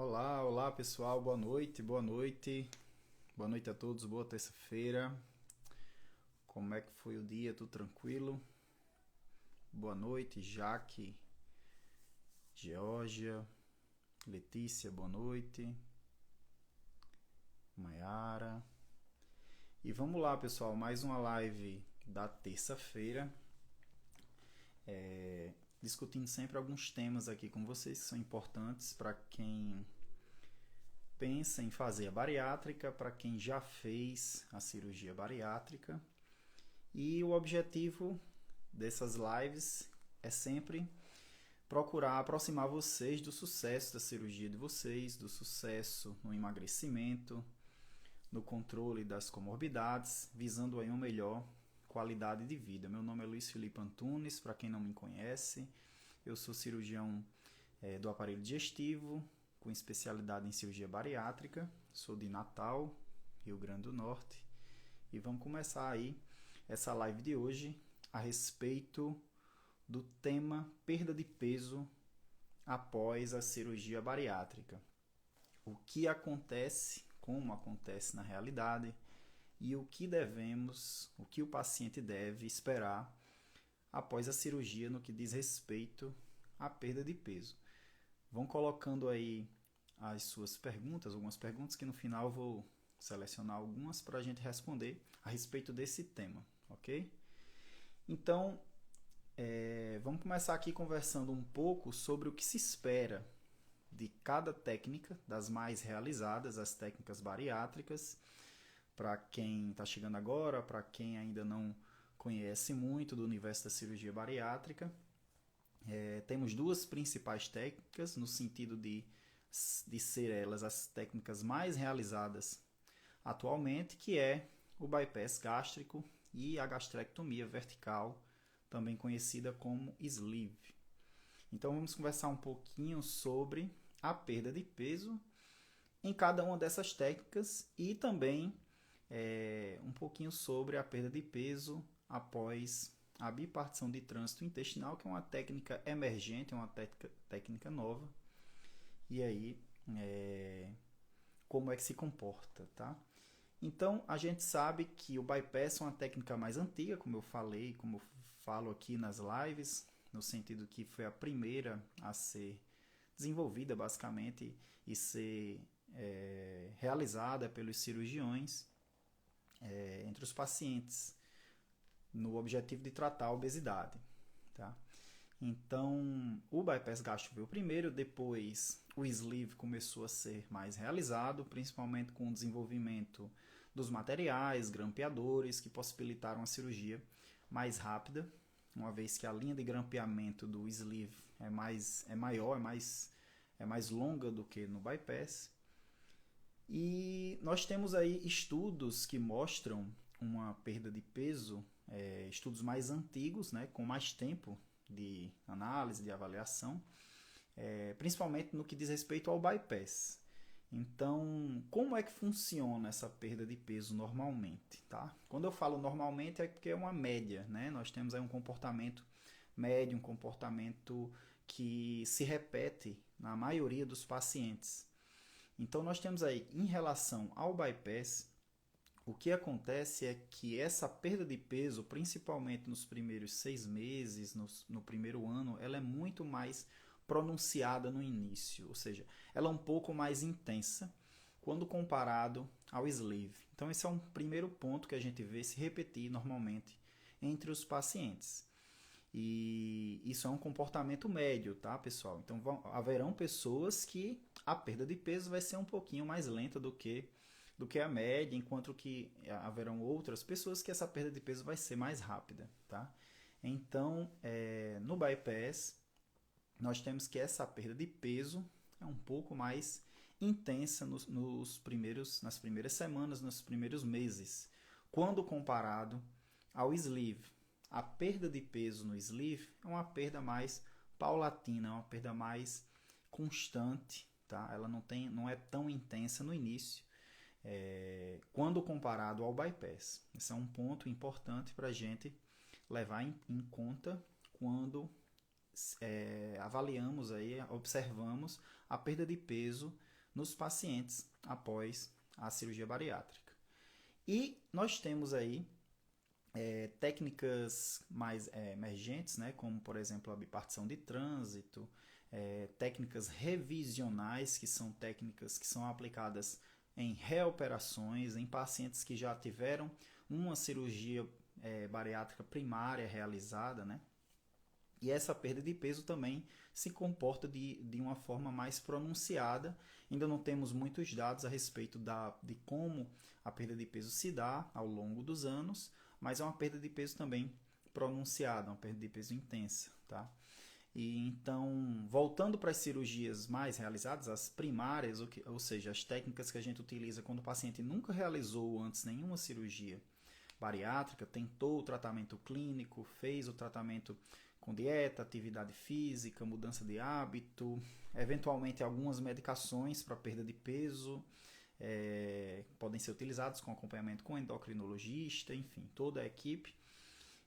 Olá, olá pessoal, boa noite, boa noite. Boa noite a todos, boa terça-feira. Como é que foi o dia? Tudo tranquilo? Boa noite, Jaque, Geórgia, Letícia, boa noite, Maiara. E vamos lá, pessoal, mais uma live da terça-feira, discutindo sempre alguns temas aqui com vocês que são importantes para quem pensa em fazer a bariátrica, para quem já fez a cirurgia bariátrica. E o objetivo dessas lives é sempre procurar aproximar vocês do sucesso da cirurgia de vocês, do sucesso no emagrecimento, no controle das comorbidades, visando aí uma melhor qualidade de vida. Meu nome é Luiz Felipe Antunes, para quem não me conhece, eu sou cirurgião do aparelho digestivo, com especialidade em cirurgia bariátrica, sou de Natal, Rio Grande do Norte, e vamos começar aí essa live de hoje a respeito do tema perda de peso após a cirurgia bariátrica. O que acontece, como acontece na realidade e o que o paciente deve esperar após a cirurgia no que diz respeito à perda de peso. Vão colocando aí as suas perguntas, algumas perguntas que no final eu vou selecionar algumas para a gente responder a respeito desse tema, ok? Então, vamos começar aqui conversando um pouco sobre o que se espera de cada técnica, das mais realizadas, as técnicas bariátricas, para quem está chegando agora, para quem ainda não conhece muito do universo da cirurgia bariátrica. Temos duas principais técnicas, no sentido de ser elas as técnicas mais realizadas atualmente, que é o bypass gástrico e a gastrectomia vertical, também conhecida como sleeve. Então vamos conversar um pouquinho sobre a perda de peso em cada uma dessas técnicas e também um pouquinho sobre a perda de peso após a bipartição de trânsito intestinal, que é uma técnica emergente, é uma técnica nova. E aí, como é que se comporta, tá? Então, a gente sabe que o bypass é uma técnica mais antiga, como eu falei, como eu falo aqui nas lives, no sentido que foi a primeira a ser desenvolvida, basicamente, e ser realizada pelos cirurgiões entre os pacientes, no objetivo de tratar a obesidade, tá? Então, o bypass gástrico veio primeiro, depois o sleeve começou a ser mais realizado, principalmente com o desenvolvimento dos materiais, grampeadores, que possibilitaram a cirurgia mais rápida, uma vez que a linha de grampeamento do sleeve é maior, é mais longa do que no bypass. E nós temos aí estudos que mostram uma perda de peso, estudos mais antigos, né, com mais tempo de análise, de avaliação, principalmente no que diz respeito ao bypass. Então, como é que funciona essa perda de peso normalmente, tá? Quando eu falo normalmente é porque é uma média, né? Nós temos aí um comportamento médio, um comportamento que se repete na maioria dos pacientes. Então, nós temos aí, em relação ao bypass, o que acontece é que essa perda de peso, principalmente nos primeiros 6 meses, no primeiro ano, ela é muito mais pronunciada no início, ou seja, ela é um pouco mais intensa quando comparado ao sleeve. Então esse é um primeiro ponto que a gente vê se repetir normalmente entre os pacientes. E isso é um comportamento médio, tá, pessoal? Então haverão pessoas que a perda de peso vai ser um pouquinho mais lenta do que a média, enquanto que haverão outras pessoas que essa perda de peso vai ser mais rápida, tá? Então, no bypass, nós temos que essa perda de peso é um pouco mais intensa nas primeiras semanas, nos primeiros meses, quando comparado ao sleeve. A perda de peso no sleeve é uma perda mais paulatina, é uma perda mais constante, tá? Ela não é tão intensa no início, quando comparado ao bypass. Esse é um ponto importante para a gente levar em conta quando avaliamos aí, observamos a perda de peso nos pacientes após a cirurgia bariátrica. E nós temos aí técnicas mais emergentes, né, como, por exemplo, a bipartição de trânsito, técnicas revisionais, que são técnicas que são aplicadas em reoperações, em pacientes que já tiveram uma cirurgia bariátrica primária realizada, né? E essa perda de peso também se comporta de uma forma mais pronunciada. Ainda não temos muitos dados a respeito de como a perda de peso se dá ao longo dos anos, mas é uma perda de peso também pronunciada, uma perda de peso intensa, tá? E então, voltando para as cirurgias mais realizadas, as primárias, ou seja, as técnicas que a gente utiliza quando o paciente nunca realizou antes nenhuma cirurgia bariátrica, tentou o tratamento clínico, fez o tratamento com dieta, atividade física, mudança de hábito, eventualmente algumas medicações para perda de peso, podem ser utilizadas com acompanhamento com endocrinologista, enfim, toda a equipe.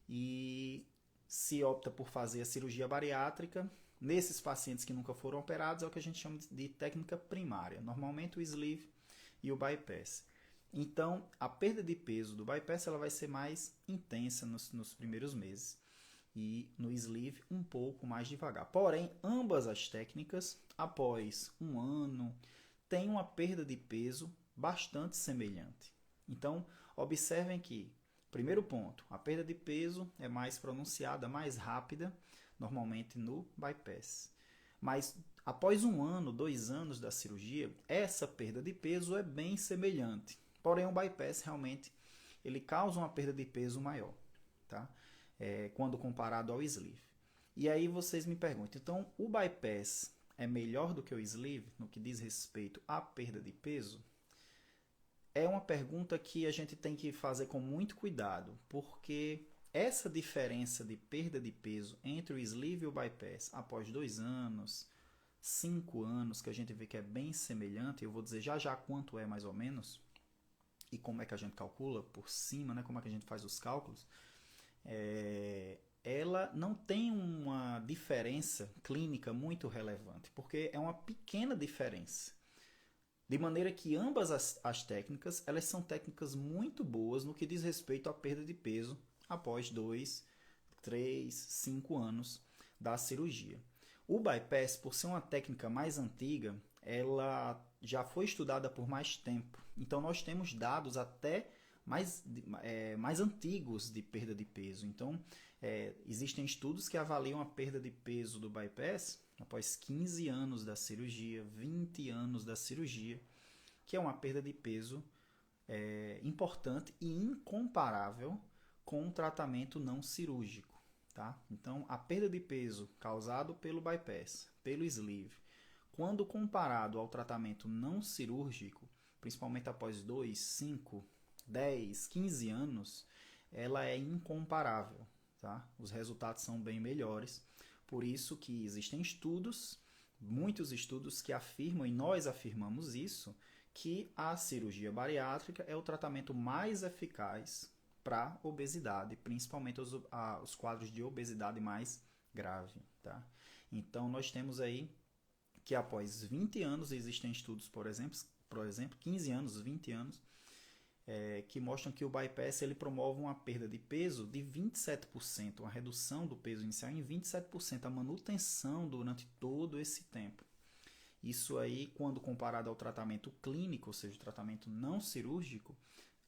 E se opta por fazer a cirurgia bariátrica, nesses pacientes que nunca foram operados, é o que a gente chama de técnica primária, normalmente o sleeve e o bypass. Então, a perda de peso do bypass ela vai ser mais intensa nos primeiros meses e no sleeve um pouco mais devagar. Porém, ambas as técnicas, após um ano, têm uma perda de peso bastante semelhante. Então, observem que, primeiro ponto, a perda de peso é mais pronunciada, mais rápida, normalmente no bypass. Mas após um ano, 2 anos da cirurgia, essa perda de peso é bem semelhante. Porém, o bypass realmente ele causa uma perda de peso maior, tá? Quando comparado ao sleeve. E aí vocês me perguntam, então o bypass é melhor do que o sleeve no que diz respeito à perda de peso? É uma pergunta que a gente tem que fazer com muito cuidado, porque essa diferença de perda de peso entre o sleeve e o bypass após 2 anos, 5 anos, que a gente vê que é bem semelhante, eu vou dizer já já quanto é mais ou menos, e como é que a gente calcula por cima, né, como é que a gente faz os cálculos, ela não tem uma diferença clínica muito relevante, porque é uma pequena diferença. De maneira que ambas as técnicas, elas são técnicas muito boas no que diz respeito à perda de peso após 2, 3, 5 anos da cirurgia. O bypass, por ser uma técnica mais antiga, ela já foi estudada por mais tempo. Então, nós temos dados até mais antigos de perda de peso. Então, existem estudos que avaliam a perda de peso do bypass após 15 anos da cirurgia, 20 anos da cirurgia, que é uma perda de peso importante e incomparável com um tratamento não cirúrgico. Tá? Então, a perda de peso causado pelo bypass, pelo sleeve, quando comparado ao tratamento não cirúrgico, principalmente após 2, 5, 10, 15 anos, ela é incomparável. Tá? Os resultados são bem melhores. Por isso que existem estudos, muitos estudos que afirmam, e nós afirmamos isso, que a cirurgia bariátrica é o tratamento mais eficaz para obesidade, principalmente os quadros de obesidade mais grave. Tá? Então, nós temos aí que após 20 anos, existem estudos, por exemplo 15 anos, 20 anos, que mostram que o bypass ele promove uma perda de peso de 27%, uma redução do peso inicial em 27%, a manutenção durante todo esse tempo. Isso aí, quando comparado ao tratamento clínico, ou seja, o tratamento não cirúrgico,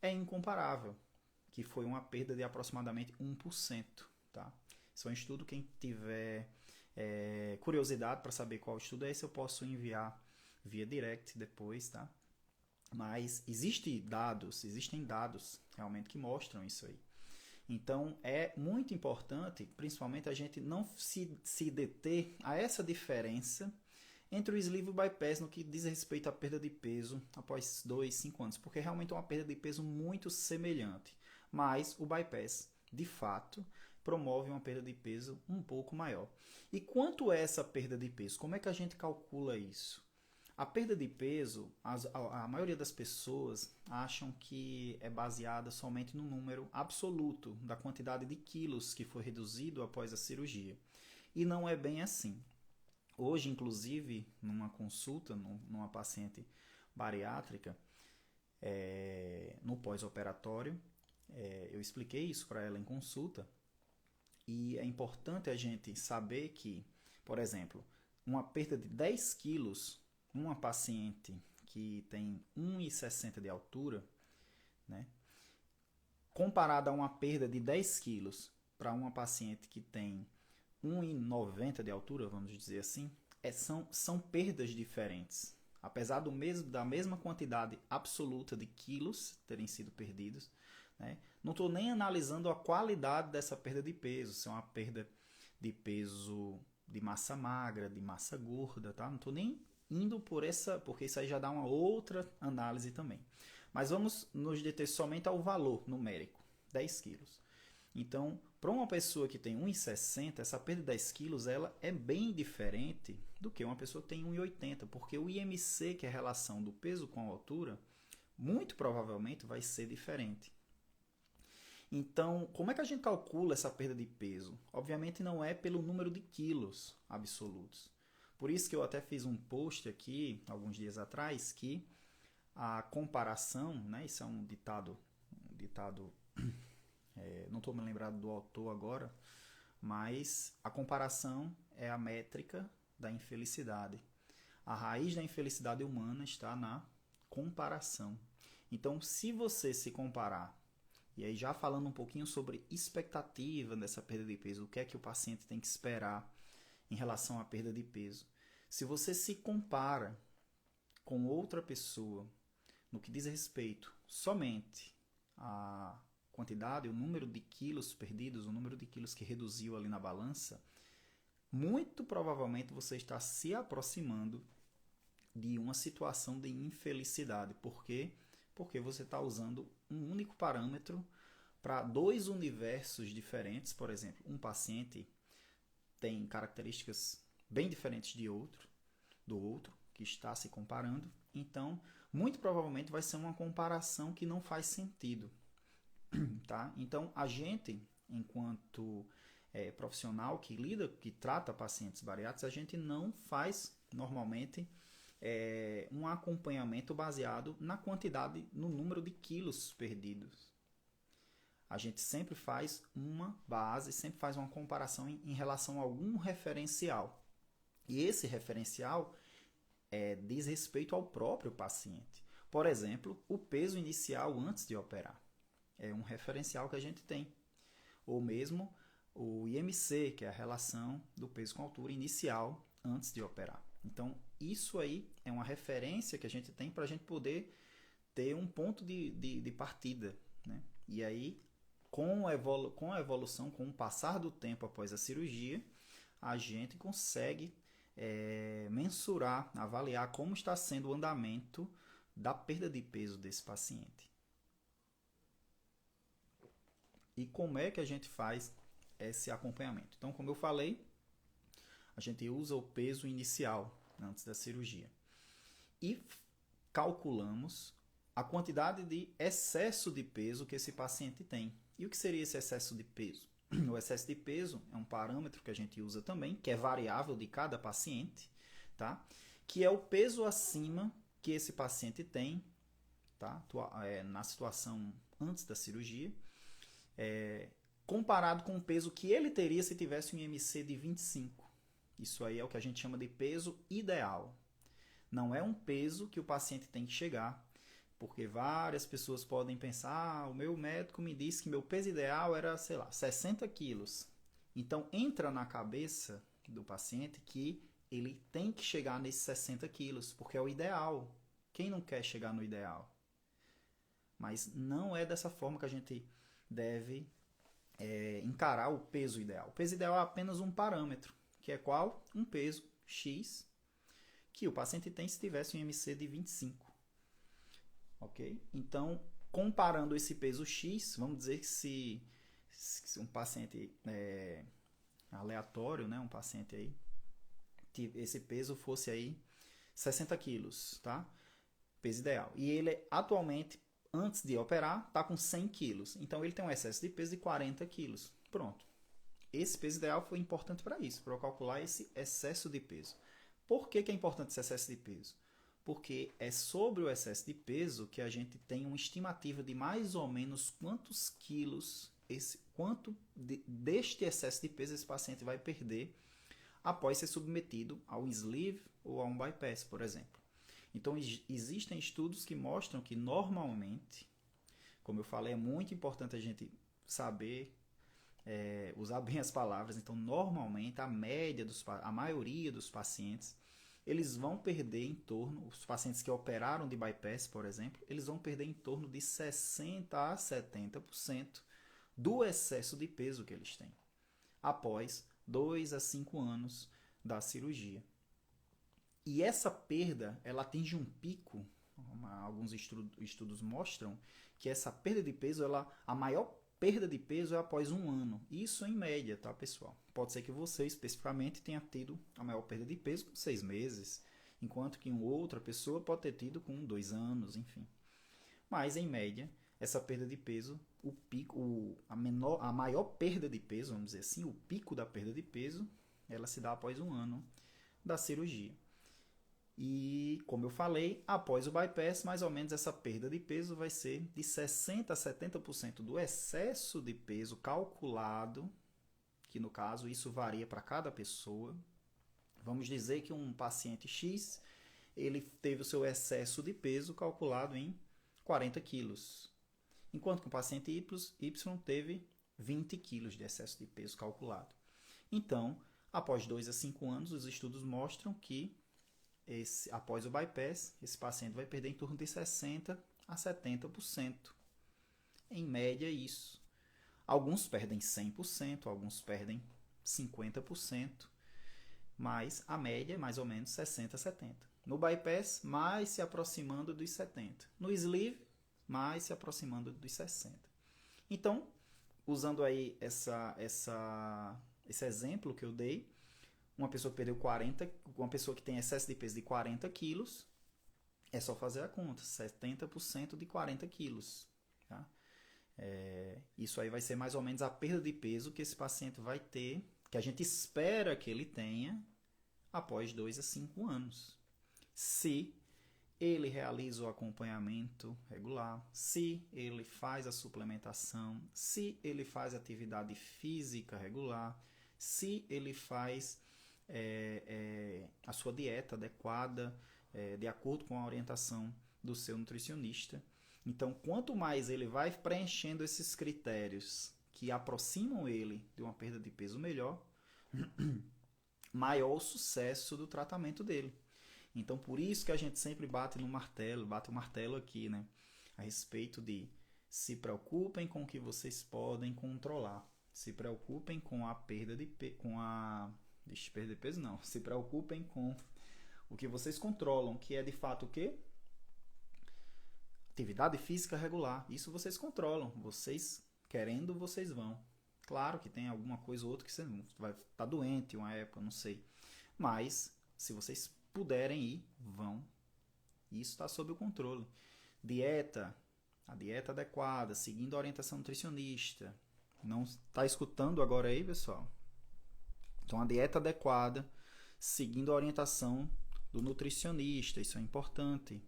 é incomparável, que foi uma perda de aproximadamente 1%. Tá? Isso é um estudo, quem tiver curiosidade para saber qual estudo é esse, eu posso enviar via direct depois, tá? Mas existem dados realmente que mostram isso aí. Então, é muito importante, principalmente, a gente não se deter a essa diferença entre o sleeve e o bypass no que diz respeito à perda de peso após 2, 5 anos, porque realmente é uma perda de peso muito semelhante. Mas o bypass, de fato, promove uma perda de peso um pouco maior. E quanto é essa perda de peso? Como é que a gente calcula isso? A perda de peso, a maioria das pessoas acham que é baseada somente no número absoluto da quantidade de quilos que foi reduzido após a cirurgia. E não é bem assim. Hoje, inclusive, numa consulta, numa paciente bariátrica, no pós-operatório, eu expliquei isso para ela em consulta, e é importante a gente saber que, por exemplo, uma perda de 10 quilos, uma paciente que tem 1,60 de altura, né, comparada a uma perda de 10 quilos para uma paciente que tem 1,90 de altura, vamos dizer assim, são perdas diferentes. Apesar da mesma quantidade absoluta de quilos terem sido perdidos, né, não estou nem analisando a qualidade dessa perda de peso, se é uma perda de peso de massa magra, de massa gorda, tá? Não estou nem indo por essa, porque isso aí já dá uma outra análise também. Mas vamos nos deter somente ao valor numérico, 10 quilos. Então, para uma pessoa que tem 1,60, essa perda de 10 quilos ela é bem diferente do que uma pessoa que tem 1,80, porque o IMC, que é a relação do peso com a altura, muito provavelmente vai ser diferente. Então, como é que a gente calcula essa perda de peso? Obviamente não é pelo número de quilos absolutos. Por isso que eu até fiz um post aqui, alguns dias atrás, que a comparação, né, isso é um ditado não estou me lembrado do autor agora, mas a comparação é a métrica da infelicidade. A raiz da infelicidade humana está na comparação. Então, se você se comparar, e aí já falando um pouquinho sobre expectativa dessa perda de peso, o que é que o paciente tem que esperar em relação à perda de peso. Se você se compara com outra pessoa no que diz respeito somente à quantidade, o número de quilos perdidos, o número de quilos que reduziu ali na balança, muito provavelmente você está se aproximando de uma situação de infelicidade. Por quê? Porque você está usando um único parâmetro para dois universos diferentes. Por exemplo, um paciente tem características bem diferentes do outro que está se comparando. Então, muito provavelmente vai ser uma comparação que não faz sentido. Tá? Então, a gente, enquanto profissional que trata pacientes bariátricos, a gente não faz normalmente um acompanhamento baseado na quantidade, no número de quilos perdidos. A gente sempre faz uma base, sempre faz uma comparação em relação a algum referencial. E esse referencial diz respeito ao próprio paciente. Por exemplo, o peso inicial antes de operar. É um referencial que a gente tem. Ou mesmo o IMC, que é a relação do peso com a altura inicial antes de operar. Então, isso aí é uma referência que a gente tem para a gente poder ter um ponto de partida. Né? E aí, com a evolução, com o passar do tempo após a cirurgia, a gente consegue mensurar, avaliar como está sendo o andamento da perda de peso desse paciente. E como é que a gente faz esse acompanhamento? Então, como eu falei, a gente usa o peso inicial antes da cirurgia. E calculamos a quantidade de excesso de peso que esse paciente tem. E o que seria esse excesso de peso? O excesso de peso é um parâmetro que a gente usa também, que é variável de cada paciente, tá? Que é o peso acima que esse paciente tem, tá? Na situação antes da cirurgia, comparado com o peso que ele teria se tivesse um IMC de 25. Isso aí é o que a gente chama de peso ideal. Não é um peso que o paciente tem que chegar, porque várias pessoas podem pensar, o meu médico me disse que meu peso ideal era, 60 quilos. Então, entra na cabeça do paciente que ele tem que chegar nesses 60 quilos, porque é o ideal. Quem não quer chegar no ideal? Mas não é dessa forma que a gente deve encarar o peso ideal. O peso ideal é apenas um parâmetro, que é qual? Um peso X, que o paciente tem se tivesse um IMC de 25. Ok? Então, comparando esse peso X, vamos dizer que se um paciente aleatório, né, um paciente aí, esse peso fosse aí 60 quilos, tá? Peso ideal. E ele atualmente, antes de operar, está com 100 quilos. Então, ele tem um excesso de peso de 40 quilos. Pronto. Esse peso ideal foi importante para isso, para eu calcular esse excesso de peso. Por que é importante esse excesso de peso? Porque é sobre o excesso de peso que a gente tem uma estimativa de mais ou menos quantos quilos, deste excesso de peso esse paciente vai perder após ser submetido a um sleeve ou a um bypass, por exemplo. Então, existem estudos que mostram que normalmente, como eu falei, é muito importante a gente saber usar bem as palavras. Então, normalmente, a maioria dos pacientes, eles vão perder em torno, os pacientes que operaram de bypass, por exemplo, eles vão perder em torno de 60% a 70% do excesso de peso que eles têm, após 2 a 5 anos da cirurgia. E essa perda, ela atinge um pico, alguns estudos mostram que essa perda de peso, a maior perda de peso é após um ano. Isso em média, tá, pessoal? Pode ser que você, especificamente, tenha tido a maior perda de peso com 6 meses, enquanto que outra pessoa pode ter tido com 2 anos, enfim. Mas, em média, essa perda de peso, a maior perda de peso, vamos dizer assim, o pico da perda de peso, ela se dá após um ano da cirurgia. E, como eu falei, após o bypass, mais ou menos essa perda de peso vai ser de 60% a 70% do excesso de peso calculado, que no caso isso varia para cada pessoa. Vamos dizer que um paciente X, ele teve o seu excesso de peso calculado em 40 quilos, enquanto que o paciente Y teve 20 quilos de excesso de peso calculado. Então, após 2 a 5 anos, os estudos mostram que após o bypass, esse paciente vai perder em torno de 60% a 70%. Em média, isso. Alguns perdem 100%, alguns perdem 50%, mas a média é mais ou menos 60% a 70%. No bypass, mais se aproximando dos 70%. No sleeve, mais se aproximando dos 60%. Então, usando aí esse exemplo que eu dei, uma pessoa que tem excesso de peso de 40 quilos, é só fazer a conta, 70% de 40 quilos. Tá? Isso aí vai ser mais ou menos a perda de peso que esse paciente vai ter, que a gente espera que ele tenha após 2 a 5 anos. Se ele realiza o acompanhamento regular, se ele faz a suplementação, se ele faz atividade física regular, se ele faz a sua dieta adequada, de acordo com a orientação do seu nutricionista. Então, quanto mais ele vai preenchendo esses critérios que aproximam ele de uma perda de peso melhor, maior o sucesso do tratamento dele. Então, por isso que a gente sempre bate o martelo aqui, né? A respeito de se preocupem com o que vocês podem controlar. Se preocupem com a perda de peso, perda de peso não. Se preocupem com o que vocês controlam, que é de fato o quê? Atividade física regular. Isso vocês controlam. Vocês querendo, vocês vão. Claro que tem alguma coisa ou outra que você vai estar doente uma época, não sei. Mas, se vocês puderem ir, vão. Isso está sob o controle. A dieta adequada, seguindo a orientação nutricionista. Não está escutando agora aí, pessoal? Então, a dieta adequada, seguindo a orientação do nutricionista, isso é importante.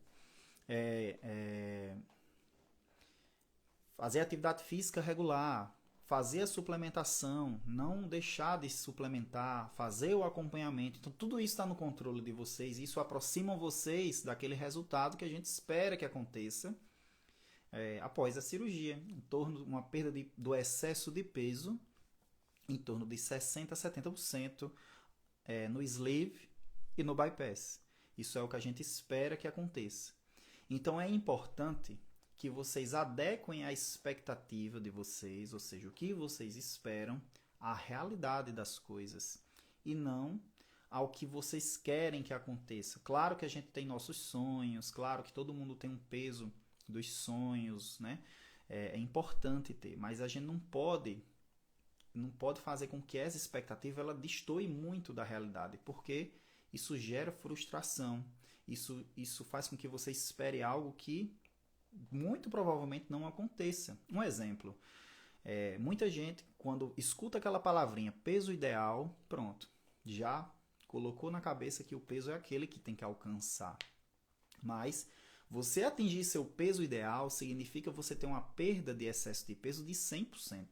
Fazer atividade física regular, fazer a suplementação, não deixar de suplementar, fazer o acompanhamento. Então, tudo isso está no controle de vocês. Isso aproxima vocês daquele resultado que a gente espera que aconteça após a cirurgia, em torno de uma perda do excesso de peso, em torno de 60% a 70% no sleeve e no bypass. Isso é o que a gente espera que aconteça. Então, é importante que vocês adequem a expectativa de vocês, ou seja, o que vocês esperam, à realidade das coisas e não ao que vocês querem que aconteça. Claro que a gente tem nossos sonhos, claro que todo mundo tem um peso dos sonhos, né? É importante ter, mas a gente não pode fazer com que essa expectativa ela destoe muito da realidade, porque isso gera frustração, isso faz com que você espere algo que muito provavelmente não aconteça. Um exemplo, muita gente, quando escuta aquela palavrinha peso ideal, pronto, já colocou na cabeça que o peso é aquele que tem que alcançar. Mas você atingir seu peso ideal significa você ter uma perda de excesso de peso de 100%.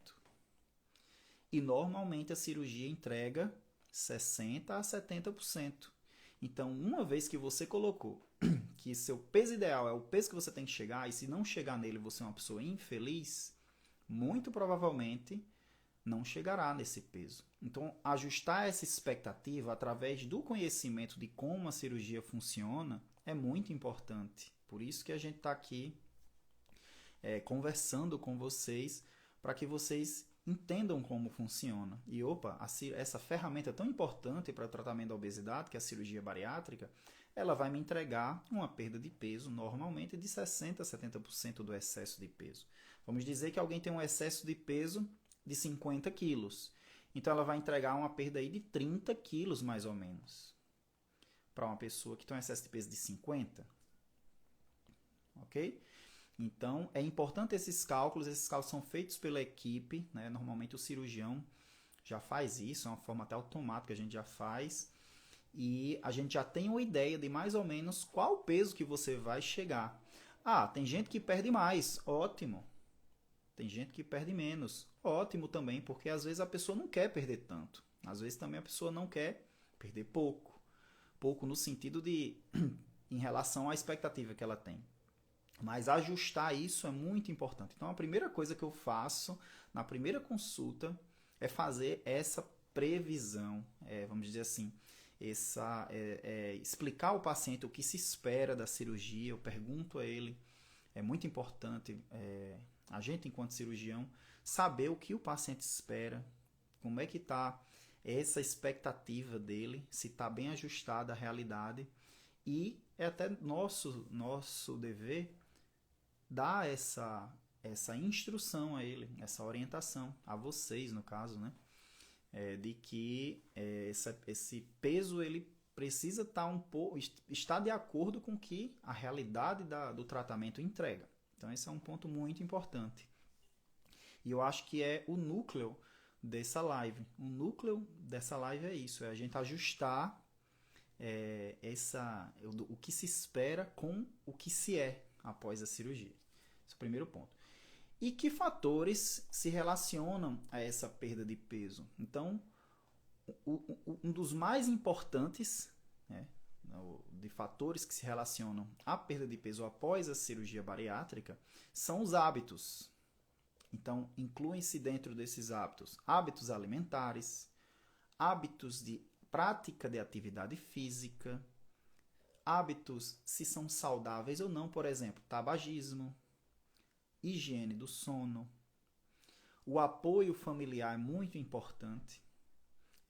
E normalmente a cirurgia entrega 60% a 70%. Então, uma vez que você colocou que seu peso ideal é o peso que você tem que chegar, e se não chegar nele você é uma pessoa infeliz, muito provavelmente não chegará nesse peso. Então, ajustar essa expectativa através do conhecimento de como a cirurgia funciona é muito importante. Por isso que a gente está aqui conversando com vocês, para que vocês entendam como funciona. E essa ferramenta tão importante para o tratamento da obesidade, que é a cirurgia bariátrica, ela vai me entregar uma perda de peso, normalmente de 60% a 70% do excesso de peso. Vamos dizer que alguém tem um excesso de peso de 50 quilos. Então, ela vai entregar uma perda aí de 30 quilos, mais ou menos, para uma pessoa que tem um excesso de peso de 50. Ok? Então, é importante esses cálculos são feitos pela equipe, né? Normalmente o cirurgião já faz isso, é uma forma até automática, a gente já faz, e a gente já tem uma ideia de mais ou menos qual peso que você vai chegar. Ah, tem gente que perde mais, ótimo. Tem gente que perde menos, ótimo também, porque às vezes a pessoa não quer perder tanto. Às vezes também a pessoa não quer perder pouco. Pouco no sentido de em relação à expectativa que ela tem. Mas ajustar isso é muito importante. Então, a primeira coisa que eu faço na primeira consulta é fazer essa previsão, vamos dizer assim, explicar ao paciente o que se espera da cirurgia. Eu pergunto a ele, é muito importante a gente, enquanto cirurgião, saber o que o paciente espera, como é que está essa expectativa dele, se está bem ajustada à realidade. E é até nosso dever dar essa instrução a ele, essa orientação, a vocês no caso, né? De que esse peso ele precisa estar de acordo com o que a realidade do tratamento entrega. Então esse é um ponto muito importante. E eu acho que é o núcleo dessa live. O núcleo dessa live é isso, é a gente ajustar o que se espera com o que se é após a cirurgia. Esse é o primeiro ponto. E que fatores se relacionam a essa perda de peso? Então, um dos mais importantes, né, de fatores que se relacionam à perda de peso após a cirurgia bariátrica são os hábitos. Então, incluem-se dentro desses hábitos alimentares, hábitos de prática de atividade física, hábitos se são saudáveis ou não, por exemplo, tabagismo, higiene do sono. O apoio familiar é muito importante.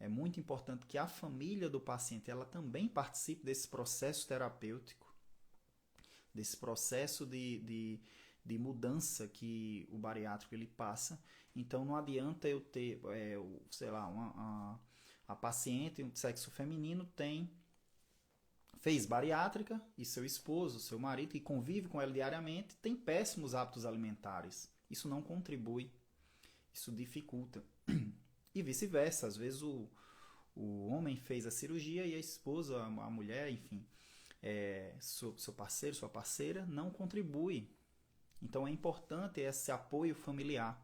É muito importante que a família do paciente ela também participe desse processo terapêutico, desse processo de mudança que o bariátrico ele passa. Então não adianta eu ter, a paciente de sexo feminino fez bariátrica e seu esposo, seu marido, que convive com ela diariamente, tem péssimos hábitos alimentares. Isso não contribui, isso dificulta. E vice-versa, às vezes o homem fez a cirurgia e a esposa, a mulher, enfim, seu parceiro, sua parceira, não contribui. Então é importante esse apoio familiar.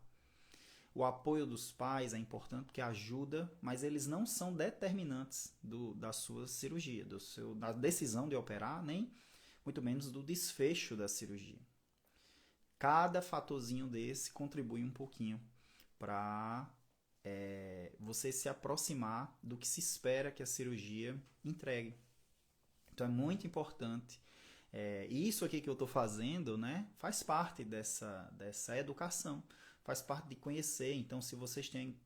O apoio dos pais é importante porque ajuda, mas eles não são determinantes da sua cirurgia, da decisão de operar, nem muito menos do desfecho da cirurgia. Cada fatorzinho desse contribui um pouquinho para você se aproximar do que se espera que a cirurgia entregue. Então é muito importante. E isso aqui que eu estou fazendo, né, faz parte dessa educação. Faz parte de conhecer. Então, se vocês têm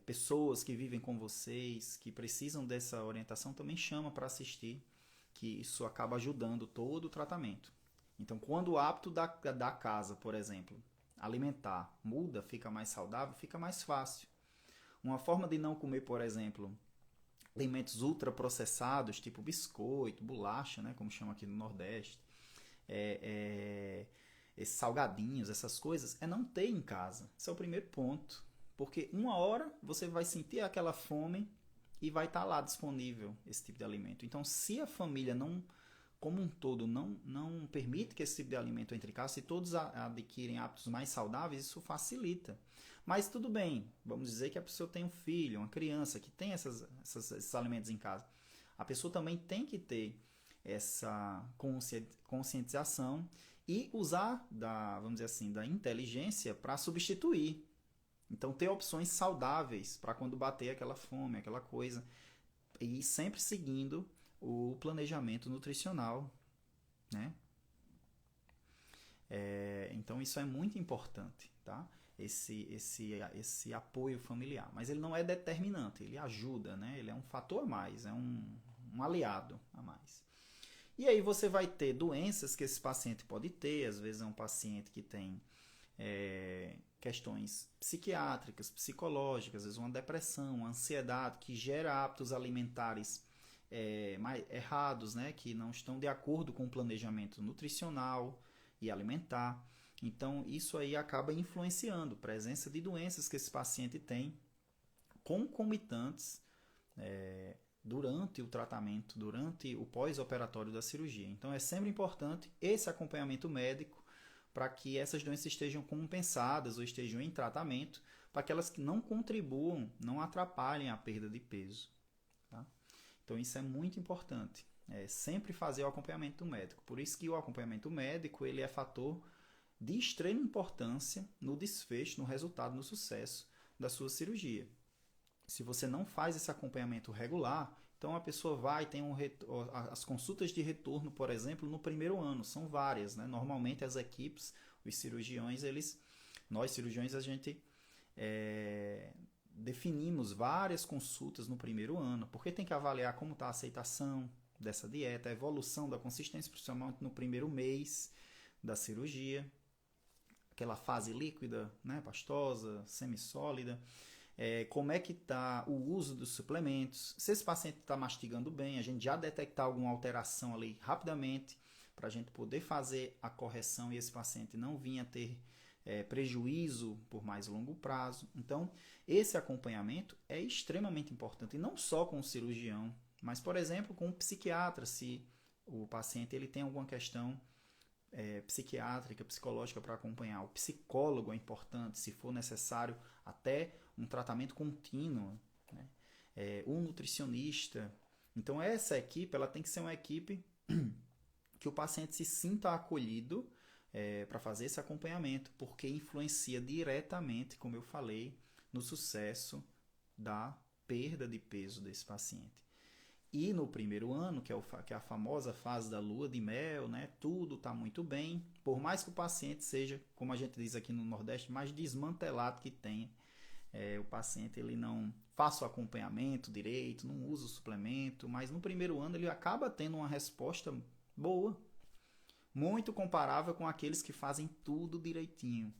pessoas que vivem com vocês, que precisam dessa orientação, também chama para assistir, que isso acaba ajudando todo o tratamento. Então, quando o hábito da casa, por exemplo, alimentar, muda, fica mais saudável, fica mais fácil. Uma forma de não comer, por exemplo, alimentos ultraprocessados, tipo biscoito, bolacha, né, como chama aqui no Nordeste, esses salgadinhos, essas coisas, é não ter em casa. Esse é o primeiro ponto. Porque uma hora você vai sentir aquela fome e vai estar lá disponível esse tipo de alimento. Então, se a família não, como um todo, não permite que esse tipo de alimento entre em casa, se todos adquirem hábitos mais saudáveis, isso facilita. Mas tudo bem, vamos dizer que a pessoa tem um filho, uma criança que tem esses alimentos em casa. A pessoa também tem que ter essa conscientização e usar vamos dizer assim, da inteligência para substituir. Então, ter opções saudáveis para quando bater aquela fome, aquela coisa. E sempre seguindo o planejamento nutricional, né? Então, isso é muito importante, tá? Esse apoio familiar. Mas ele não é determinante, ele ajuda, né? Ele é um fator a mais, é um aliado a mais. E aí você vai ter doenças que esse paciente pode ter, às vezes é um paciente que tem questões psiquiátricas, psicológicas, às vezes uma depressão, uma ansiedade que gera hábitos alimentares errados, né, que não estão de acordo com o planejamento nutricional e alimentar. Então, isso aí acaba influenciando a presença de doenças que esse paciente tem concomitantes durante o tratamento, durante o pós-operatório da cirurgia. Então, é sempre importante esse acompanhamento médico para que essas doenças estejam compensadas ou estejam em tratamento, para que elas não contribuam, não atrapalhem a perda de peso. Tá? Então, isso é muito importante. Sempre fazer o acompanhamento do médico. Por isso que o acompanhamento médico ele é fator de extrema importância no desfecho, no resultado, no sucesso da sua cirurgia. Se você não faz esse acompanhamento regular, então a pessoa vai, tem as consultas de retorno, por exemplo, no primeiro ano, são várias, né? Normalmente as equipes, os cirurgiões, nós cirurgiões, a gente definimos várias consultas no primeiro ano, porque tem que avaliar como está a aceitação dessa dieta, a evolução da consistência, principalmente no primeiro mês da cirurgia, aquela fase líquida, né, pastosa, semissólida. Como é que está o uso dos suplementos, se esse paciente está mastigando bem, a gente já detectar alguma alteração ali rapidamente, para a gente poder fazer a correção e esse paciente não vir a ter prejuízo por mais longo prazo. Então, esse acompanhamento é extremamente importante, e não só com o cirurgião, mas, por exemplo, com o psiquiatra, se o paciente ele tem alguma questão psiquiátrica, psicológica para acompanhar. O psicólogo é importante, se for necessário, até um tratamento contínuo, né? Um nutricionista. Então, essa equipe ela tem que ser uma equipe que o paciente se sinta acolhido para fazer esse acompanhamento, porque influencia diretamente, como eu falei, no sucesso da perda de peso desse paciente. E no primeiro ano, que é a famosa fase da lua de mel, né, tudo está muito bem, por mais que o paciente seja, como a gente diz aqui no Nordeste, mais desmantelado que tenha, o paciente ele não faça o acompanhamento direito, não usa o suplemento, mas no primeiro ano ele acaba tendo uma resposta boa, muito comparável com aqueles que fazem tudo direitinho.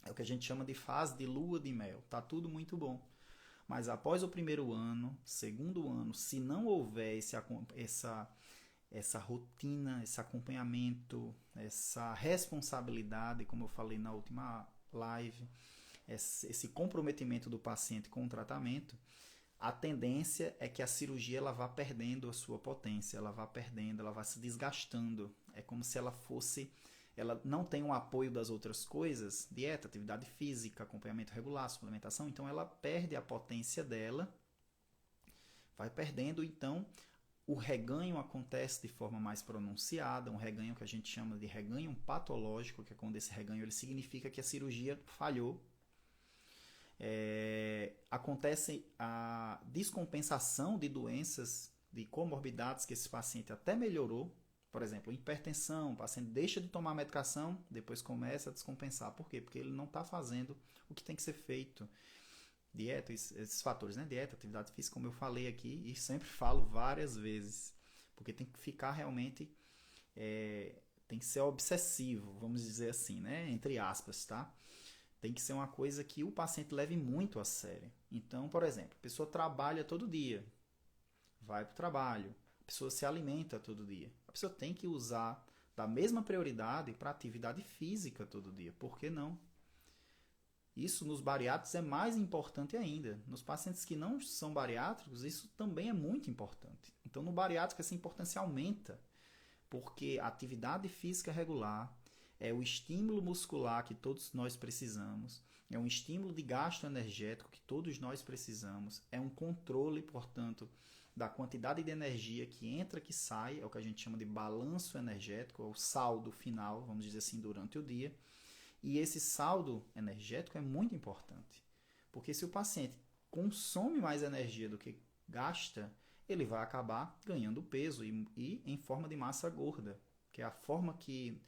É o que a gente chama de fase de lua de mel, tá tudo muito bom. Mas após o primeiro ano, segundo ano, se não houver essa rotina, esse acompanhamento, essa responsabilidade, como eu falei na última live, esse comprometimento do paciente com o tratamento, a tendência é que a cirurgia ela vá perdendo a sua potência, ela vá perdendo, ela vá se desgastando. É como se ela não tem o apoio das outras coisas, dieta, atividade física, acompanhamento regular, suplementação, então ela perde a potência dela, vai perdendo, então o reganho acontece de forma mais pronunciada, um reganho que a gente chama de reganho patológico, que é quando esse reganho ele significa que a cirurgia falhou. Acontece a descompensação de doenças, de comorbidades que esse paciente até melhorou. Por exemplo, hipertensão, o paciente deixa de tomar medicação, depois começa a descompensar. Por quê? Porque ele não está fazendo o que tem que ser feito. Dieta, esses fatores, né? Dieta, atividade física, como eu falei aqui, e sempre falo várias vezes. Porque tem que ficar realmente... tem que ser obsessivo, vamos dizer assim, né? Entre aspas, tá? Tem que ser uma coisa que o paciente leve muito a sério. Então, por exemplo, a pessoa trabalha todo dia, vai para o trabalho, a pessoa se alimenta todo dia. A pessoa tem que usar da mesma prioridade para atividade física todo dia. Por que não? Isso nos bariátricos é mais importante ainda. Nos pacientes que não são bariátricos, isso também é muito importante. Então, no bariátrico, essa importância aumenta, porque a atividade física regular é o estímulo muscular que todos nós precisamos, é um estímulo de gasto energético que todos nós precisamos, é um controle, portanto, da quantidade de energia que entra, que sai, é o que a gente chama de balanço energético, é o saldo final, vamos dizer assim, durante o dia. E esse saldo energético é muito importante, porque se o paciente consome mais energia do que gasta, ele vai acabar ganhando peso e em forma de massa gorda, que é a forma que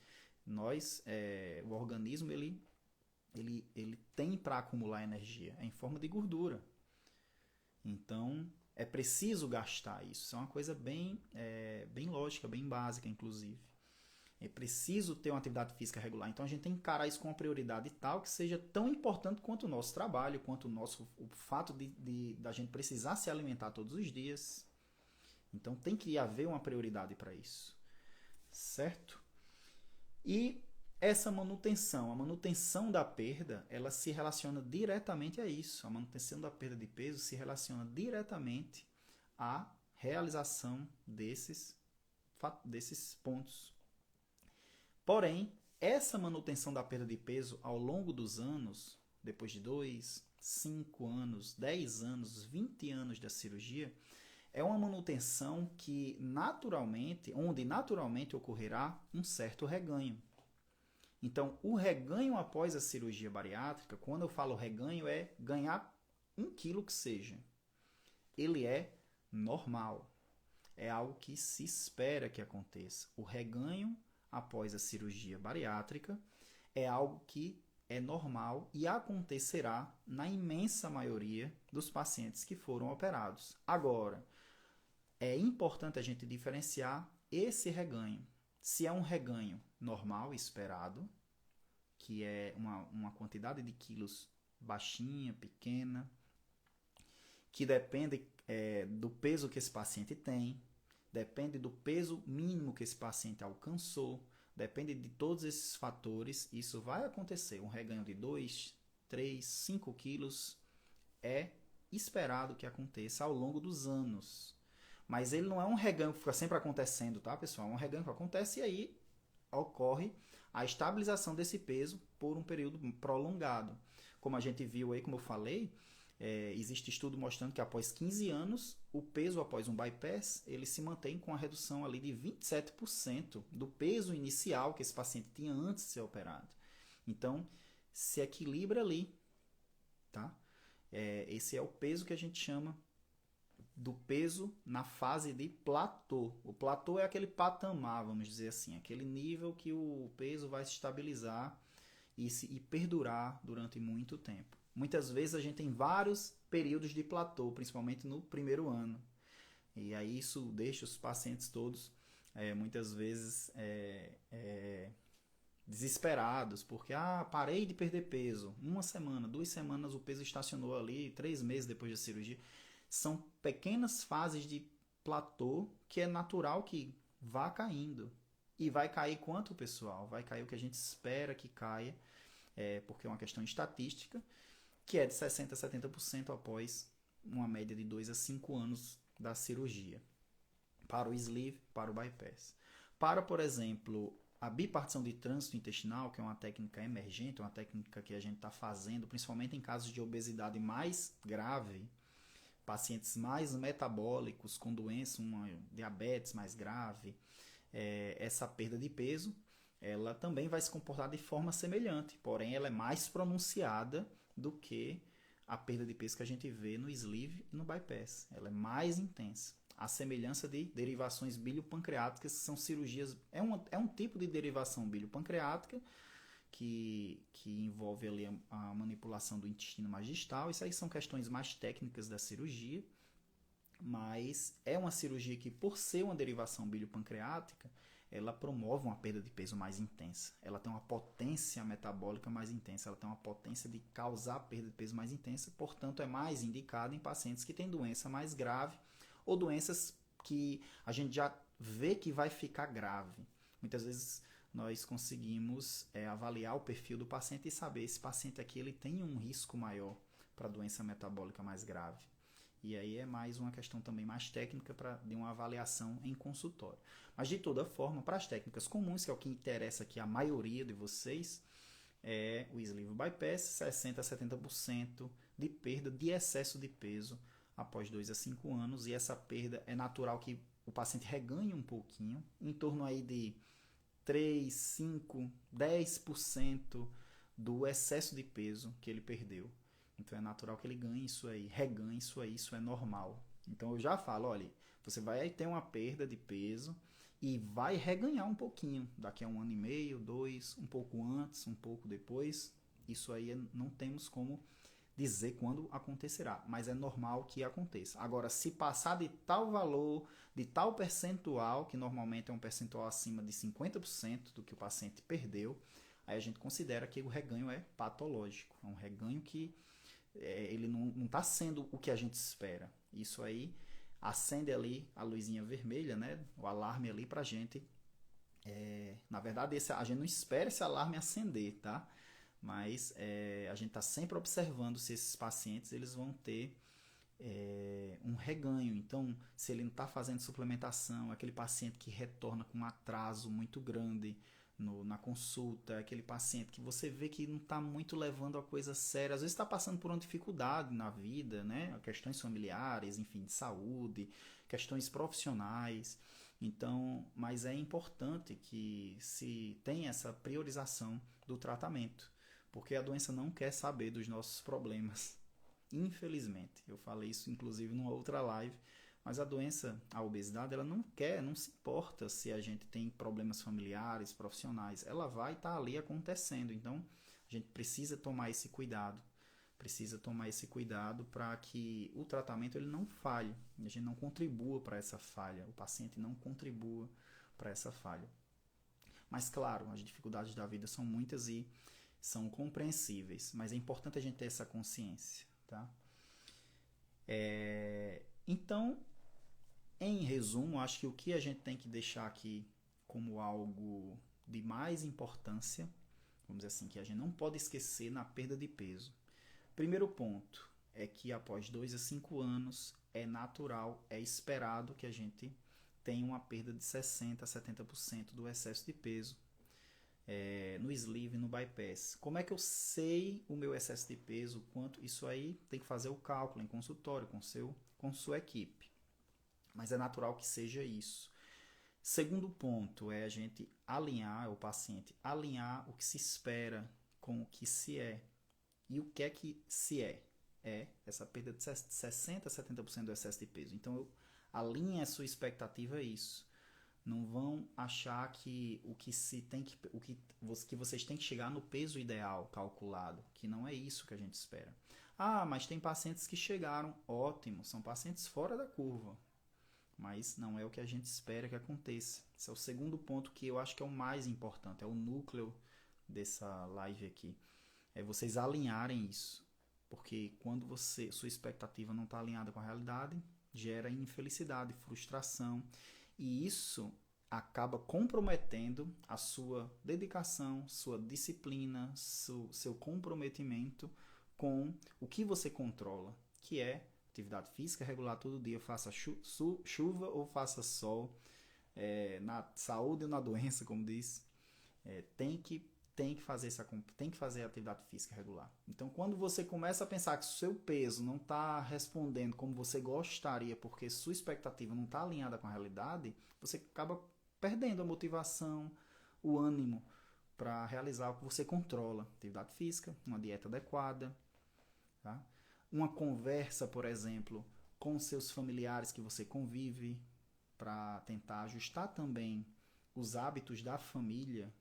o organismo, ele tem para acumular energia, é em forma de gordura. Então, é preciso gastar isso. Isso é uma coisa bem lógica, bem básica, inclusive. É preciso ter uma atividade física regular. Então, a gente tem que encarar isso com uma prioridade tal que seja tão importante quanto o nosso trabalho, quanto o fato da gente precisar se alimentar todos os dias. Então, tem que haver uma prioridade para isso. Certo? E essa manutenção, a manutenção da perda, ela se relaciona diretamente a isso. A manutenção da perda de peso se relaciona diretamente à realização desses pontos. Porém, essa manutenção da perda de peso ao longo dos anos, depois de 2, 5 anos, 10 anos, 20 anos da cirurgia, é uma manutenção onde naturalmente ocorrerá um certo reganho. Então, o reganho após a cirurgia bariátrica, quando eu falo reganho, é ganhar 1 quilo que seja. Ele é normal. É algo que se espera que aconteça. O reganho após a cirurgia bariátrica é algo que é normal e acontecerá na imensa maioria dos pacientes que foram operados. Agora, é importante a gente diferenciar esse reganho. Se é um reganho normal, esperado, que é uma quantidade de quilos baixinha, pequena, que depende do peso que esse paciente tem, depende do peso mínimo que esse paciente alcançou, depende de todos esses fatores, isso vai acontecer. Um reganho de 2, 3, 5 quilos é esperado que aconteça ao longo dos anos. Mas ele não é um reganho que fica sempre acontecendo, tá, pessoal? É um reganho que acontece e aí ocorre a estabilização desse peso por um período prolongado. Como a gente viu aí, como eu falei, existe estudo mostrando que após 15 anos, o peso após um bypass, ele se mantém com a redução ali de 27% do peso inicial que esse paciente tinha antes de ser operado. Então, se equilibra ali, tá? Esse é o peso que a gente chama do peso na fase de platô. O platô é aquele patamar, vamos dizer assim, aquele nível que o peso vai se estabilizar e perdurar durante muito tempo. Muitas vezes a gente tem vários períodos de platô, principalmente no primeiro ano. E aí isso deixa os pacientes todos, muitas vezes, desesperados, porque parei de perder peso. 1 semana, 2 semanas o peso estacionou ali, 3 meses depois da cirurgia. São pequenas fases de platô que é natural que vá caindo. E vai cair quanto, pessoal? Vai cair o que a gente espera que caia, porque é uma questão estatística, que é de 60% a 70% após uma média de 2 a 5 anos da cirurgia. Para o sleeve, para o bypass. Para, por exemplo, a bipartição de trânsito intestinal, que é uma técnica emergente, uma técnica que a gente está fazendo, principalmente em casos de obesidade mais grave, pacientes mais metabólicos, com doença, uma diabetes mais grave, essa perda de peso, ela também vai se comportar de forma semelhante, porém ela é mais pronunciada do que a perda de peso que a gente vê no sleeve e no bypass. Ela é mais intensa. A semelhança de derivações biliopancreáticas, que são cirurgias, é um tipo de derivação biliopancreática que envolve ali a manipulação do intestino mais distal. Isso aí são questões mais técnicas da cirurgia, mas é uma cirurgia que, por ser uma derivação biliopancreática, ela promove uma perda de peso mais intensa. Ela tem uma potência metabólica mais intensa, ela tem uma potência de causar perda de peso mais intensa, portanto é mais indicada em pacientes que têm doença mais grave ou doenças que a gente já vê que vai ficar grave. Muitas vezes nós conseguimos avaliar o perfil do paciente e saber se esse paciente aqui ele tem um risco maior para doença metabólica mais grave. E aí é mais uma questão também mais técnica de uma avaliação em consultório. Mas de toda forma, para as técnicas comuns, que é o que interessa aqui a maioria de vocês, é o sleeve bypass, 60 a 70% de perda de excesso de peso após 2 a 5 anos. E essa perda é natural que o paciente reganhe um pouquinho, em torno aí de 3, 5, 10% do excesso de peso que ele perdeu. Então é natural que ele ganhe isso aí, reganhe isso aí, isso é normal. Então eu já falo, olha, você vai ter uma perda de peso e vai reganhar um pouquinho, daqui a 1 ano e meio, 2, um pouco antes, um pouco depois. Isso aí não temos como dizer quando acontecerá, mas é normal que aconteça. Agora, se passar de tal valor, de tal percentual, que normalmente é um percentual acima de 50% do que o paciente perdeu, aí a gente considera que o reganho é patológico. É um reganho que ele não está sendo o que a gente espera. Isso aí acende ali a luzinha vermelha, né? O alarme ali para a gente. Na verdade, a gente não espera esse alarme acender, tá? Mas a gente está sempre observando se esses pacientes eles vão ter um reganho. Então, se ele não está fazendo suplementação, aquele paciente que retorna com um atraso muito grande na consulta, aquele paciente que você vê que não está muito levando a coisa séria, às vezes está passando por uma dificuldade na vida, né? Questões familiares, enfim, de saúde, questões profissionais. Então, mas é importante que se tenha essa priorização do tratamento, porque a doença não quer saber dos nossos problemas. Infelizmente, eu falei isso inclusive numa outra live, mas a doença, a obesidade, ela não quer, não se importa se a gente tem problemas familiares, profissionais, ela vai estar ali acontecendo. Então, a gente precisa tomar esse cuidado, para que o tratamento ele não falhe, a gente não contribua para essa falha, o paciente não contribua para essa falha. Mas claro, as dificuldades da vida são muitas e são compreensíveis, mas é importante a gente ter essa consciência, tá? Então, em resumo, acho que o que a gente tem que deixar aqui como algo de mais importância, vamos dizer assim, que a gente não pode esquecer na perda de peso. Primeiro ponto é que após 2 a 5 anos é natural, é esperado que a gente tenha uma perda de 60 a 70% do excesso de peso no sleeve e no bypass. Como é que eu sei o meu excesso de peso? Quanto? Isso aí tem que fazer o cálculo em consultório com sua equipe. Mas é natural que seja isso. Segundo ponto é a gente alinhar, o paciente alinhar o que se espera com o que se é. E o que é que se é? É essa perda de 60% a 70% do excesso de peso. Então, alinhe a sua expectativa a isso. Não vão achar que que vocês têm que chegar no peso ideal calculado, que não é isso que a gente espera. Ah, mas tem pacientes que chegaram, ótimo, são pacientes fora da curva, mas não é o que a gente espera que aconteça. Esse é o segundo ponto que eu acho que é o mais importante, é o núcleo dessa live aqui. É vocês alinharem isso, porque quando sua expectativa não está alinhada com a realidade, gera infelicidade, frustração, e isso acaba comprometendo a sua dedicação, sua disciplina, seu comprometimento com o que você controla, que é atividade física regular todo dia, faça chuva ou faça sol, na saúde ou na doença, como diz, tem que fazer atividade física regular. Então, quando você começa a pensar que o seu peso não está respondendo como você gostaria, porque sua expectativa não está alinhada com a realidade, você acaba perdendo a motivação, o ânimo para realizar o que você controla. Atividade física, uma dieta adequada, tá? Uma conversa, por exemplo, com seus familiares que você convive, para tentar ajustar também os hábitos da família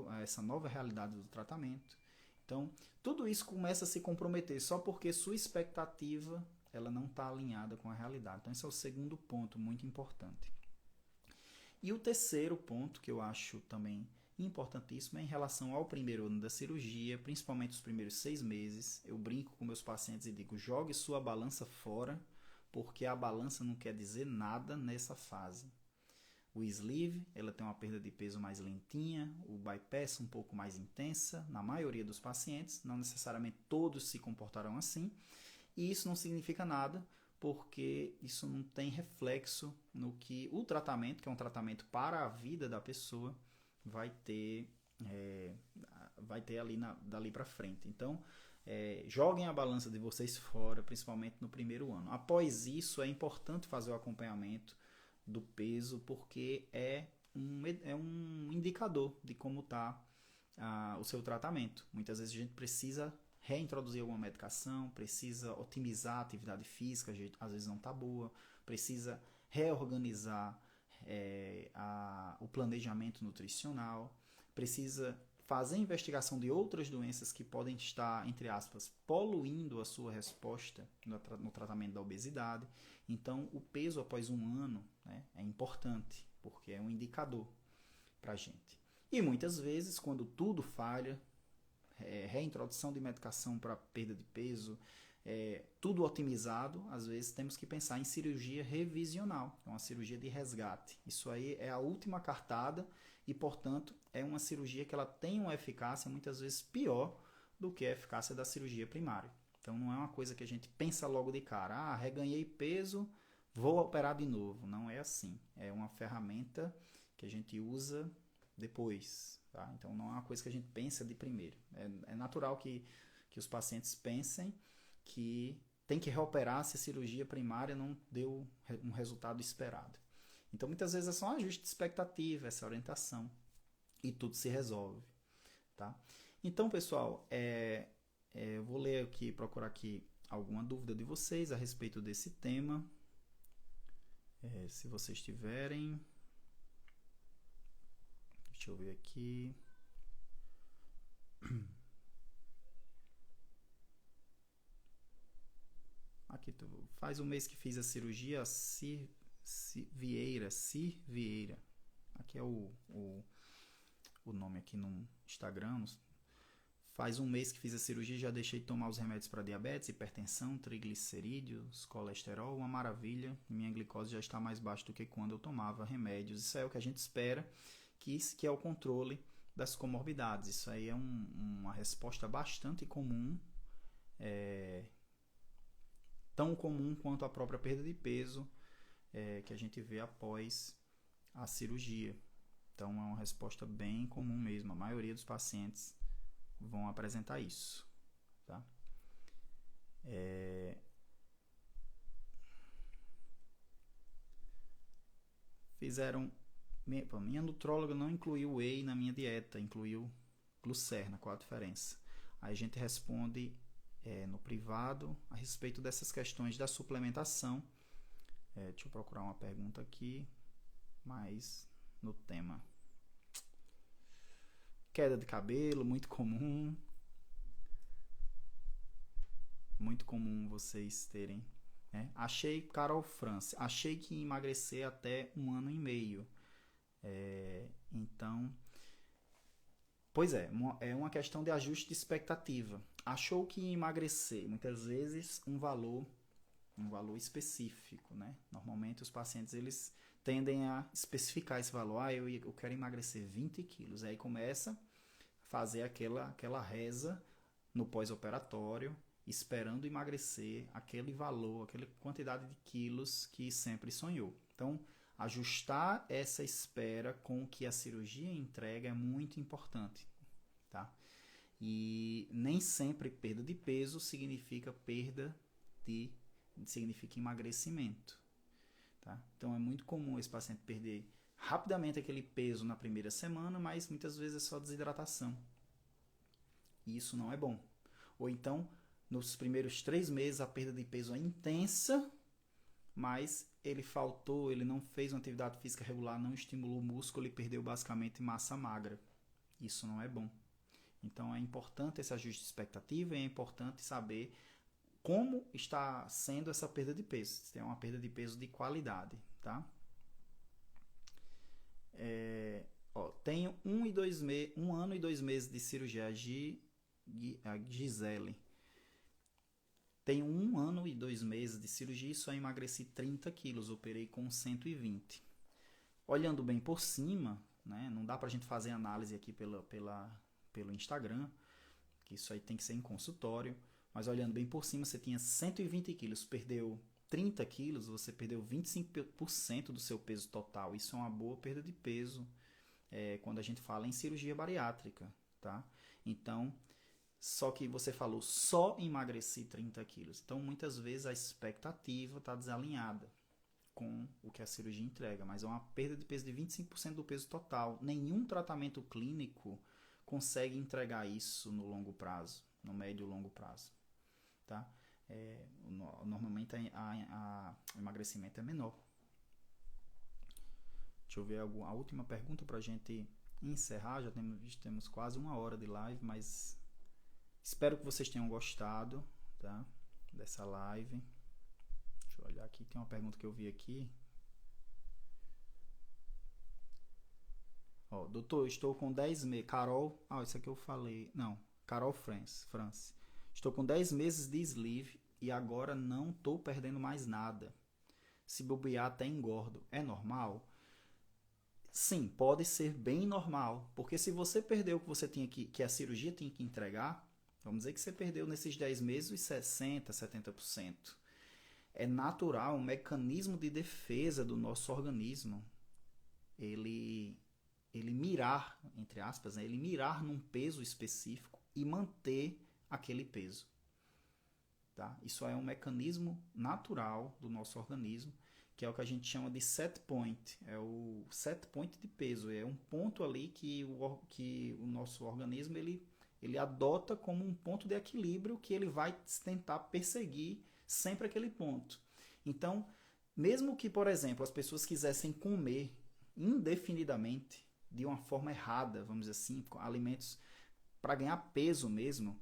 a essa nova realidade do tratamento. Então, tudo isso começa a se comprometer só porque sua expectativa ela não está alinhada com a realidade. Então, esse é o segundo ponto muito importante. E o terceiro ponto que eu acho também importantíssimo é em relação ao primeiro ano da cirurgia, principalmente os primeiros 6 meses. Eu brinco com meus pacientes e digo, jogue sua balança fora, porque a balança não quer dizer nada nessa fase. O sleeve, ela tem uma perda de peso mais lentinha, o bypass um pouco mais intensa, na maioria dos pacientes, não necessariamente todos se comportarão assim, e isso não significa nada, porque isso não tem reflexo no que o tratamento, que é um tratamento para a vida da pessoa, vai ter, é, ali dali para frente. Então, joguem a balança de vocês fora, principalmente no primeiro ano. Após isso, é importante fazer o acompanhamento do peso, porque é um indicador de como está o seu tratamento. Muitas vezes a gente precisa reintroduzir alguma medicação, precisa otimizar a atividade física, às vezes não está boa, precisa reorganizar o planejamento nutricional, precisa fazer investigação de outras doenças que podem estar, entre aspas, poluindo a sua resposta no tratamento da obesidade. Então, o peso após um ano, né, é importante, porque é um indicador para a gente. E muitas vezes, quando tudo falha, reintrodução de medicação para perda de peso, tudo otimizado, às vezes temos que pensar em cirurgia revisional, uma cirurgia de resgate. Isso aí é a última cartada e, portanto, é uma cirurgia que ela tem uma eficácia muitas vezes pior do que a eficácia da cirurgia primária. Então não é uma coisa que a gente pensa logo de cara, reganhei peso, vou operar de novo. Não é assim. É uma ferramenta que a gente usa depois. Tá? Então não é uma coisa que a gente pensa de primeiro. É natural que os pacientes pensem que tem que reoperar se a cirurgia primária não deu um resultado esperado. Então muitas vezes é só um ajuste de expectativa, essa orientação, e tudo se resolve. Tá? Então, pessoal, eu vou ler aqui, procurar aqui alguma dúvida de vocês a respeito desse tema. Se vocês tiverem. Deixa eu ver aqui. Aqui, faz um mês que fiz a cirurgia, Cir Vieira. Aqui é o nome aqui no Instagram. Faz um mês que fiz a cirurgia, já deixei de tomar os remédios para diabetes, hipertensão, triglicerídeos, colesterol, uma maravilha. Minha glicose já está mais baixa do que quando eu tomava remédios. Isso é o que a gente espera, que é o controle das comorbidades. Isso aí é uma resposta bastante comum, tão comum quanto a própria perda de peso que a gente vê após a cirurgia. Então é uma resposta bem comum mesmo. A maioria dos pacientes vão apresentar isso. Tá? Minha nutróloga não incluiu whey na minha dieta, incluiu Glucerna. Qual a diferença? Aí a gente responde no privado a respeito dessas questões da suplementação. Deixa eu procurar uma pergunta aqui, mais no tema. Queda de cabelo, muito comum. Muito comum vocês terem. Carol France, achei que ia emagrecer até 1 ano e meio. Então, pois é uma questão de ajuste de expectativa. Achou que ia emagrecer, muitas vezes um valor específico, né? Normalmente os pacientes eles tendem a especificar esse valor. Eu quero emagrecer 20 quilos. Aí começa a fazer aquela reza no pós-operatório, esperando emagrecer aquele valor, aquela quantidade de quilos que sempre sonhou. Então, ajustar essa espera com o que a cirurgia entrega é muito importante. Tá? E nem sempre perda de peso significa significa emagrecimento. Tá? Então é muito comum esse paciente perder rapidamente aquele peso na primeira semana, mas muitas vezes é só desidratação. E isso não é bom. Ou então, nos primeiros 3 meses a perda de peso é intensa, mas ele não fez uma atividade física regular, não estimulou o músculo e perdeu basicamente massa magra. Isso não é bom. Então é importante esse ajuste de expectativa e é importante saber como está sendo essa perda de peso. Se é uma perda de peso de qualidade, tá? Tenho 1 ano e 2 meses de cirurgia. A Gisele. Tenho 1 ano e 2 meses de cirurgia e só emagreci 30 quilos. Operei com 120. Olhando bem por cima, né? Não dá pra gente fazer análise aqui pelo Instagram, que isso aí tem que ser em consultório, mas olhando bem por cima, você tinha 120 quilos, perdeu 30 quilos, você perdeu 25% do seu peso total. Isso é uma boa perda de peso quando a gente fala em cirurgia bariátrica, tá? Então, só que você falou só emagreci 30 quilos. Então, muitas vezes a expectativa está desalinhada com o que a cirurgia entrega, mas é uma perda de peso de 25% do peso total. Nenhum tratamento clínico consegue entregar isso no longo prazo, no médio e longo prazo, tá? Normalmente o emagrecimento é menor. Deixa eu ver a última pergunta para a gente encerrar. Já temos quase 1 hora de live, mas espero que vocês tenham gostado, tá, dessa live. Deixa eu olhar aqui, tem uma pergunta que eu vi aqui. Ó, doutor, estou com 10 meses. Carol, isso aqui eu falei. Não, Carol France. Estou com 10 meses de sleeve e agora não estou perdendo mais nada. Se bobear até engordo. É normal? Sim, pode ser bem normal, porque se você perdeu o que você tinha que a cirurgia tinha que entregar, vamos dizer que você perdeu nesses 10 meses os 60%, 70%. É natural, um mecanismo de defesa do nosso organismo, ele mirar, entre aspas, né? Ele mirar num peso específico e manter aquele peso. Tá? Isso é um mecanismo natural do nosso organismo, que é o que a gente chama de set point. É o set point de peso. É um ponto ali que o nosso organismo ele adota como um ponto de equilíbrio que ele vai tentar perseguir sempre aquele ponto. Então, mesmo que, por exemplo, as pessoas quisessem comer indefinidamente, de uma forma errada, vamos dizer assim, alimentos para ganhar peso mesmo,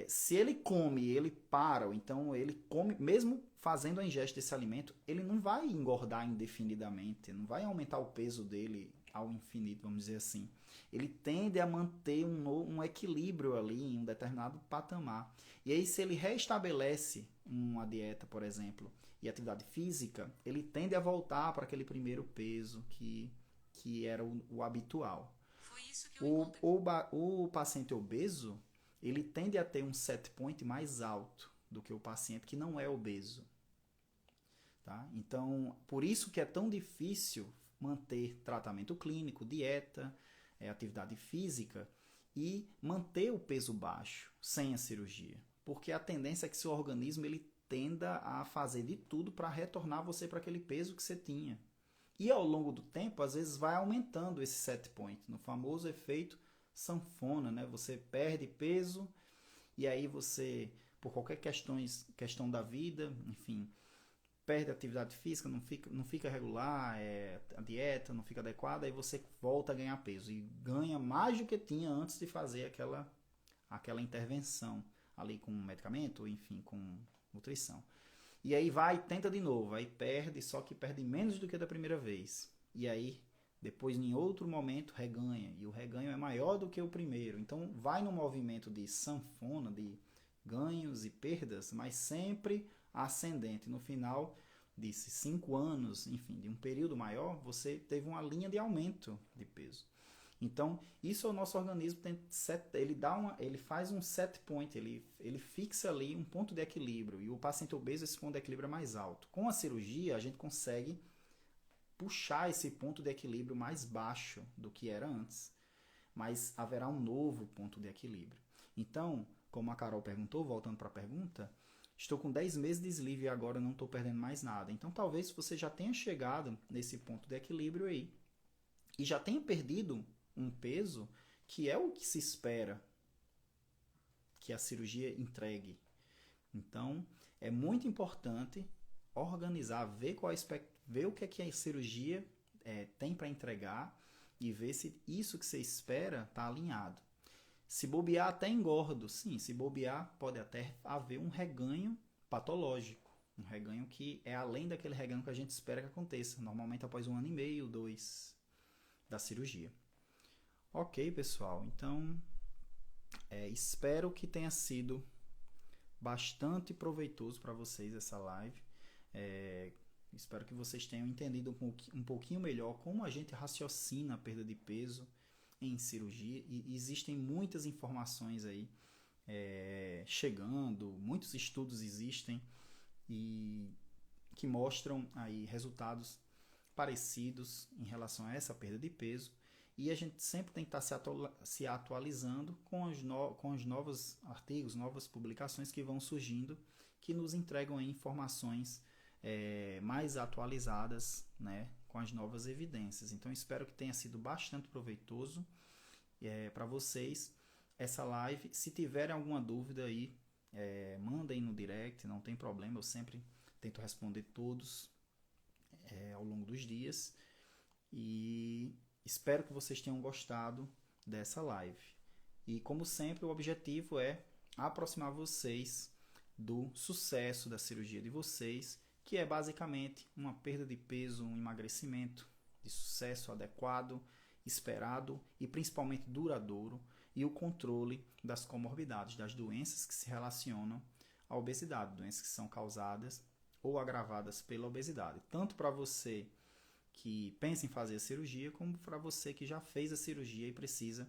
se ele come e ele para, ou então ele come, mesmo fazendo a ingesta desse alimento, ele não vai engordar indefinidamente, não vai aumentar o peso dele ao infinito, vamos dizer assim. Ele tende a manter um equilíbrio ali em um determinado patamar. E aí, se ele restabelece uma dieta, por exemplo, e atividade física, ele tende a voltar para aquele primeiro peso que era o habitual. Foi isso que eu O paciente obeso, ele tende a ter um set point mais alto do que o paciente que não é obeso. Tá? Então, por isso que é tão difícil manter tratamento clínico, dieta, atividade física e manter o peso baixo sem a cirurgia. Porque a tendência é que seu organismo ele tenda a fazer de tudo para retornar você para aquele peso que você tinha. E ao longo do tempo, às vezes vai aumentando esse set point, no famoso efeito sanfona, né? Você perde peso e aí você, por qualquer questão da vida, enfim, perde a atividade física, não fica regular, a dieta não fica adequada, aí você volta a ganhar peso e ganha mais do que tinha antes de fazer aquela intervenção ali com medicamento, enfim, com nutrição. E aí vai, tenta de novo, aí perde, só que perde menos do que da primeira vez. E aí, depois, em outro momento, reganha. E o reganho é maior do que o primeiro. Então, vai no movimento de sanfona, de ganhos e perdas, mas sempre ascendente. No final desses 5 anos, enfim, de um período maior, você teve uma linha de aumento de peso. Então, isso é o nosso organismo, ele faz um set point, ele fixa ali um ponto de equilíbrio, e o paciente obeso esse ponto de equilíbrio é mais alto. Com a cirurgia, a gente consegue puxar esse ponto de equilíbrio mais baixo do que era antes, mas haverá um novo ponto de equilíbrio. Então, como a Carol perguntou, voltando para a pergunta, estou com 10 meses de sleeve e agora não estou perdendo mais nada. Então, talvez você já tenha chegado nesse ponto de equilíbrio aí, e já tenha perdido um peso que é o que se espera que a cirurgia entregue. Então, é muito importante organizar, ver o que a cirurgia tem para entregar e ver se isso que você espera está alinhado. Se bobear, até engordo. Sim, se bobear, pode até haver um reganho patológico. Um reganho que é além daquele reganho que a gente espera que aconteça. Normalmente após 1 ano e meio, 2 da cirurgia. Ok, pessoal. Então, espero que tenha sido bastante proveitoso para vocês essa live. Espero que vocês tenham entendido um pouquinho melhor como a gente raciocina a perda de peso em cirurgia. E existem muitas informações aí chegando, muitos estudos existem e que mostram aí resultados parecidos em relação a essa perda de peso. E a gente sempre tem que estar se atualizando com os novos artigos, novas publicações que vão surgindo, que nos entregam aí informações mais atualizadas, né, com as novas evidências. Então, espero que tenha sido bastante proveitoso para vocês essa live. Se tiverem alguma dúvida aí, mandem no direct, não tem problema, eu sempre tento responder todos ao longo dos dias. E espero que vocês tenham gostado dessa live. E como sempre, o objetivo é aproximar vocês do sucesso da cirurgia de vocês, que é basicamente uma perda de peso, um emagrecimento de sucesso adequado, esperado e principalmente duradouro, e o controle das comorbidades, das doenças que se relacionam à obesidade, doenças que são causadas ou agravadas pela obesidade, tanto para você que pensa em fazer a cirurgia, como para você que já fez a cirurgia e precisa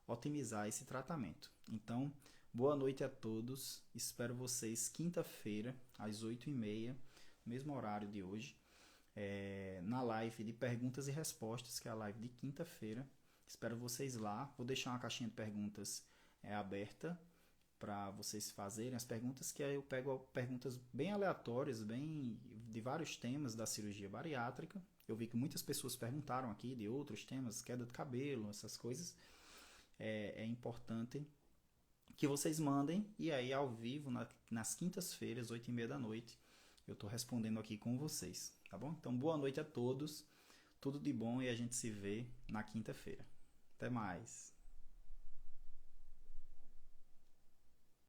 otimizar esse tratamento. Então, boa noite a todos, espero vocês quinta-feira, às 8h30, mesmo horário de hoje, na live de perguntas e respostas, que é a live de quinta-feira. Espero vocês lá. Vou deixar uma caixinha de perguntas aberta para vocês fazerem as perguntas, que aí eu pego perguntas bem aleatórias, bem de vários temas da cirurgia bariátrica. Eu vi que muitas pessoas perguntaram aqui de outros temas, queda de cabelo, essas coisas. É importante que vocês mandem, e aí ao vivo, nas quintas-feiras, 8h30 da noite, eu estou respondendo aqui com vocês, tá bom? Então, boa noite a todos, tudo de bom, e a gente se vê na quinta-feira. Até mais!